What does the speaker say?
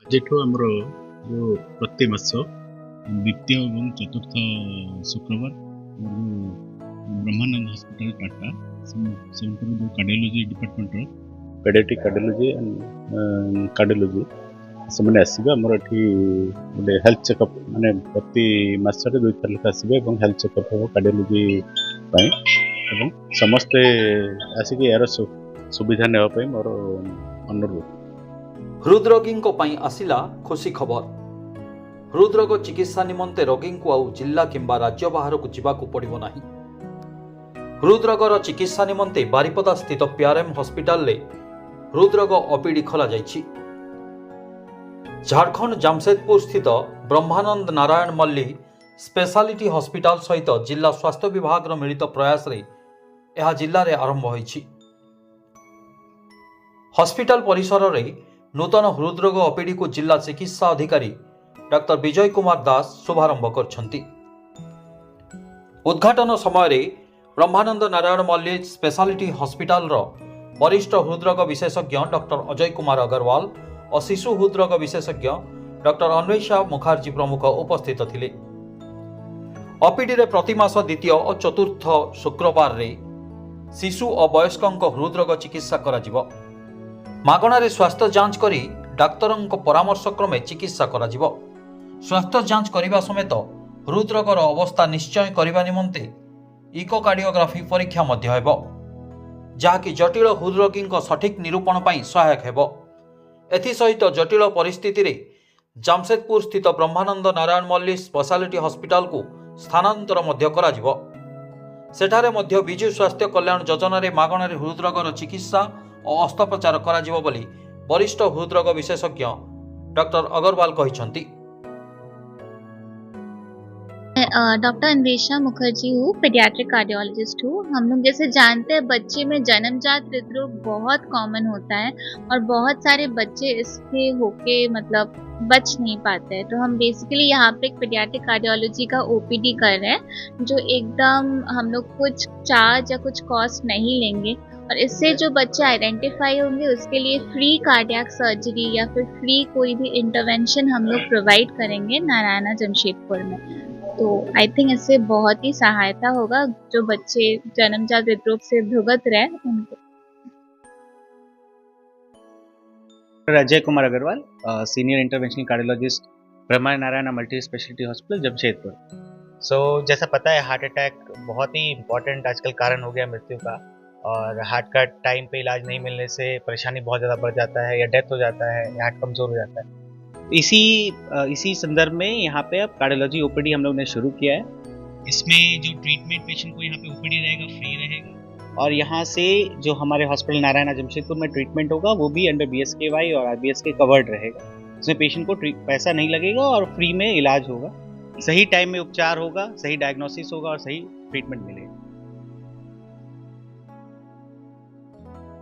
जेठू आमर जो प्रति मास द्वितीय और चतुर्थ शुक्रवार ब्रह्मानंद हॉस्पिटल टाटा से जो cardiology department paediatric cardiology and cardiology से मैंने आसबे आमर एठी गोटे हेल्थ चेकअप माने प्रति मासरे 2 थर लेखा आसबे और हेल्थ चेकअप हो कार्डियोलॉजी पई एवं समस्त आसिक यार सुविधा नेवा पई मोर अनुरोध। हृदरोगी आसिला खुशी खबर। हृदरोग चिकित्सा निमंते रोगी को आउ जिला किंबा राज्य बाहर को जीवाकू पड़िबो नाही। हृदरोगर चिकित्सा निमंते बारिपदा स्थित पीआरएम हॉस्पिटल ले हृदरोग ओपीडी खोला जाइछि। झारखंड जामशेदपुर स्थित ब्रह्मानंद नारायण मल्ली स्पेशालिटी हॉस्पिटल सहित जिला स्वास्थ्य विभाग मिलित प्रयास रे यह जिले में आरंभ होइछि। हॉस्पिटल परिसर रे नूतन हृदरोग ओपीडी को जिला चिकित्सा अधिकारी डॉक्टर विजय कुमार दास शुभारंभ करछंती। उद्घाटन समय ब्रह्मानंद नारायण मल्ली स्पेशालिटी हॉस्पिटल रो वरिष्ठ हृदरोग विशेषज्ञ डॉक्टर अजय कुमार अग्रवाल और शिशु हृदरोग विशेषज्ञ डॉक्टर अन्वेषा मुखर्जी प्रमुख उपस्थित थिले। ओपीडी रे प्रति मास द्वितीय और चतुर्थ शुक्रवार रे शिशु और वयस्कों हृदरोग चिकित्सा करा जिवो। मागणारे स्वास्थ्य जांच करी डाक्तरों परामर्श क्रमे चिकित्सा करा जिवो। स्वास्थ्य जांच करने समेत हृदरोगर अवस्था निश्चय करने निमंते इकोकार्डियोग्राफी परीक्षा मध्य हेबो, जहाँकि जटिल हृदरोगी सठिक निरूपण पर सहायक हेबो। एथिसहित जटिल परिस्थिति रे जामशेदपुर स्थित ब्रह्मानंद नारायण मल्ली स्पेशालिटी हॉस्पिटल को स्थानांतर मध्य करा जिवो। सेठारे मध्य विजु स्वास्थ्य कल्याण योजना रे मागणारे हृदरोगर चिकित्सा और अस्त्रोपचार करा जिवो बोली वरिष्ठ हृदरोग विशेषज्ञ डॉक्टर अग्रवाल कहिसंती। डॉक्टर अन्वेषा मुखर्जी हूँ, पेडियाट्रिक कार्डियोलॉजिस्ट हूँ। हम लोग जैसे जानते हैं बच्चे में जन्मजात हृदरोग बहुत कॉमन होता है और बहुत सारे बच्चे इसके होके मतलब बच नहीं पाते हैं। तो हम बेसिकली यहाँ पे एक पेडियाट्रिक कार्डियोलॉजी का ओपीडी कर रहे हैं, जो एकदम हम लोग कुछ चार्ज या कुछ कॉस्ट नहीं लेंगे और इससे जो बच्चे आइडेंटिफाई होंगे उसके लिए फ्री कार्डियक सर्जरी या फिर फ्री कोई भी इंटरवेंशन हम लोग प्रोवाइड करेंगे नारायणा जमशेदपुर में। तो आई थिंक इससे बहुत ही सहायता होगा जो बच्चे जन्मजात हृदरोग से भुगत रहे उनको। Ajay Kumar Agarwal, senior interventional cardiologist, Brahma Narayan multi speciality hospital Jamshedpur. जैसा पता है हार्ट अटैक बहुत ही इम्पोर्टेंट आजकल कारण हो गया मृत्यु का, और हार्ट का टाइम पे इलाज नहीं मिलने से परेशानी बहुत ज़्यादा बढ़ जाता है या डेथ हो जाता है या हार्ट कमज़ोर हो जाता है। इसी संदर्भ में यहाँ पे अब कार्डियोलॉजी ओपीडी हम लोग ने शुरू किया है। इसमें जो ट्रीटमेंट पेशेंट को यहाँ पे ओपीडी रहेगा, फ्री रहेगा, और यहाँ से जो हमारे हॉस्पिटल नारायणा जमशेदपुर में ट्रीटमेंट होगा वो भी अंडर BSKY और RBSK कवर्ड रहेगा। इसमें पेशेंट को पैसा नहीं लगेगा और फ्री में इलाज होगा, सही टाइम में उपचार होगा, सही डायग्नोसिस होगा और सही ट्रीटमेंट मिलेगा।